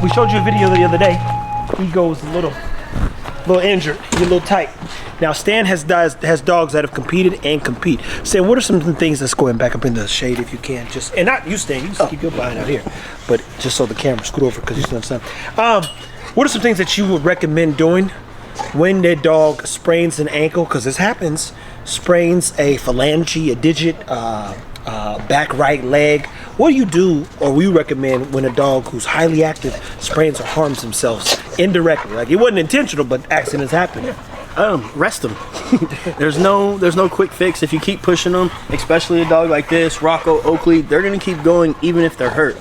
we showed you a video the other day. Ego's a little injured. He's a little tight. Now Stan has dogs that have competed and compete. Stan, what are some things? Let's go ahead and back up in the shade if you can. Just and not you, Stan. You just keep your behind out here, but just so the camera scoot over because you still understand. What are some things that you would recommend doing when their dog sprains an ankle? Because this happens. Sprains a phalange, a digit, back right leg. What do you do, or we recommend when a dog who's highly active sprains or harms themselves indirectly? Like it wasn't intentional, but accidents happen. Rest them. there's no quick fix. If you keep pushing them, especially a dog like this, Rocco, Oakley, they're gonna keep going even if they're hurt.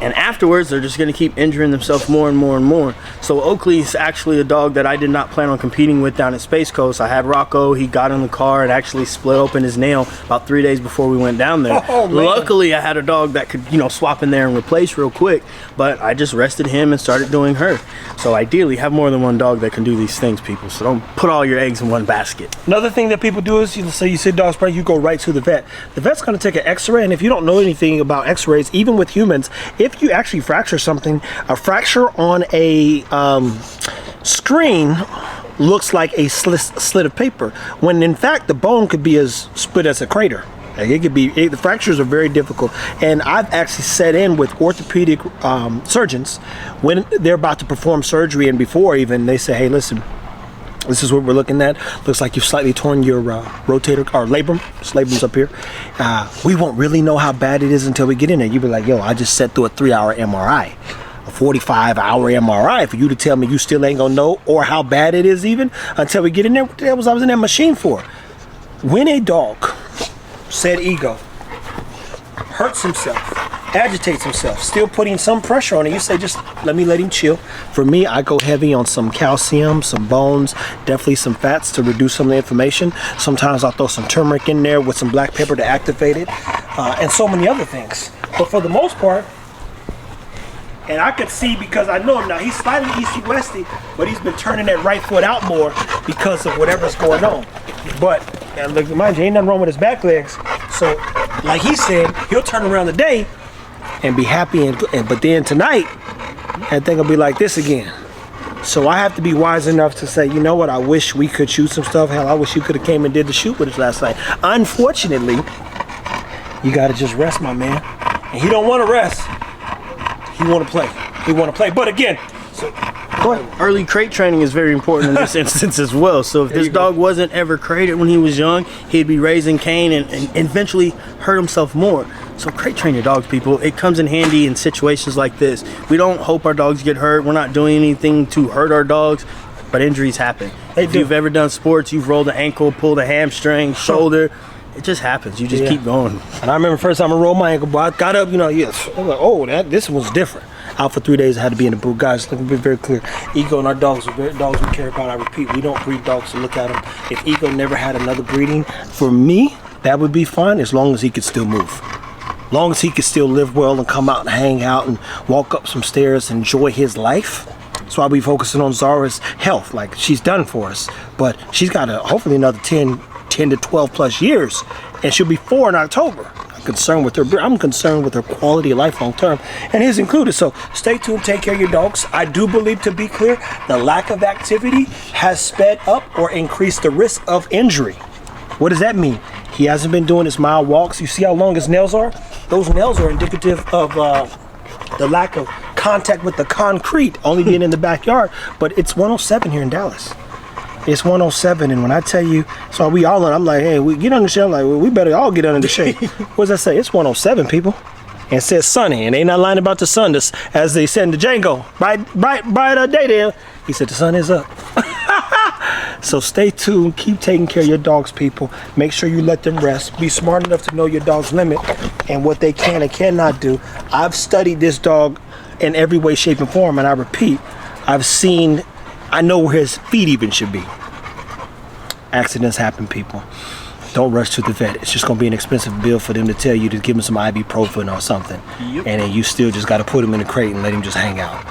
And afterwards, they're just going to keep injuring themselves more and more and more. So Oakley is actually a dog that I did not plan on competing with down at Space Coast. I had Rocco. He got in the car and actually split open his nail about 3 days before we went down there. Luckily, I had a dog that could, swap in there and replace real quick. But I just rested him and started doing her. So ideally, have more than one dog that can do these things, people. So don't put all your eggs in one basket. Another thing that people do is, you see dog sprain, you go right to the vet. The vet's going to take an x-ray, and if you don't know anything about x-rays, even with humans, if you actually fracture something, a fracture on a screen looks like a slit of paper, when in fact the bone could be as split as a crater. Like the fractures are very difficult, and I've actually set in with orthopedic surgeons when they're about to perform surgery, and before even they say, hey, listen, this is what we're looking at. Looks like you've slightly torn your rotator or labrum. This labrum's up here. We won't really know how bad it is until we get in there. You'll be like, yo, I just sat through a 3-hour MRI, a 45-hour MRI. For you to tell me you still ain't gonna know or how bad it is even until we get in there. What the hell was I was in that machine for? When a dog, said Ego, hurts himself, agitates himself, still putting some pressure on it, you say, just let him chill. For me, I go heavy on some calcium, some bones, definitely some fats to reduce some of the inflammation. Sometimes I'll throw some turmeric in there with some black pepper to activate it, and so many other things. But for the most part, and I could see, because I know him now, he's slightly easty-westy, but he's been turning that right foot out more because of whatever's going on. But, and look, mind you, ain't nothing wrong with his back legs. So, like he said, he'll turn around today and be happy, but then tonight, that thing will be like this again. So I have to be wise enough to say, you know what, I wish we could shoot some stuff. Hell, I wish you could have came and did the shoot with us last night. Unfortunately, you got to just rest, my man. And he don't want to rest. He want to play. He want to play. But again, so go ahead. Early crate training is very important in this instance as well. So if this dog wasn't ever crated when he was young, he'd be raising Cain and eventually hurt himself more. So crate train your dogs, people. It comes in handy in situations like this. We don't hope our dogs get hurt. We're not doing anything to hurt our dogs, but injuries happen. If you've ever done sports, you've rolled an ankle, pulled a hamstring, shoulder, it just happens. You just keep going. And I remember first time I rolled my ankle, but I got up, yes. I was like, oh, this was different. Out for 3 days, I had to be in the boot. Guys, let me be very clear. Ego and our dogs are dogs we care about. I repeat, we don't breed dogs to look at them. If Ego never had another breeding, for me, that would be fine as long as he could still move. Long as he could still live well and come out and hang out and walk up some stairs and enjoy his life. That's why we focusing on Zara's health. Like, she's done for us, but she's got hopefully another 10 to 12 plus years, and she'll be 4 in October. I'm concerned with her quality of life long term, and his included. So stay tuned, take care of your dogs. I do believe, to be clear, the lack of activity has sped up or increased the risk of injury. What does that mean? He hasn't been doing his mile walks. You see how long his nails are? Those nails are indicative of the lack of contact with the concrete, only being in the backyard. But it's 107 here in Dallas. It's 107, and when I tell you, so we all, I'm like, hey, we get under the shade. I'm like, well, we better all get under the shade. What does that say? It's 107, people. And it says sunny, and they not lying about the sun. This, as they said in the Django, bright day there. He said the sun is up. So stay tuned. Keep taking care of your dogs, people. Make sure you let them rest. Be smart enough to know your dog's limit and what they can and cannot do. I've studied this dog in every way, shape, and form, and I repeat, I know where his feet even should be. Accidents happen, people. Don't rush to the vet. It's just going to be an expensive bill for them to tell you to give him some ibuprofen or something. Yep. And then you still just got to put him in a crate and let him just hang out.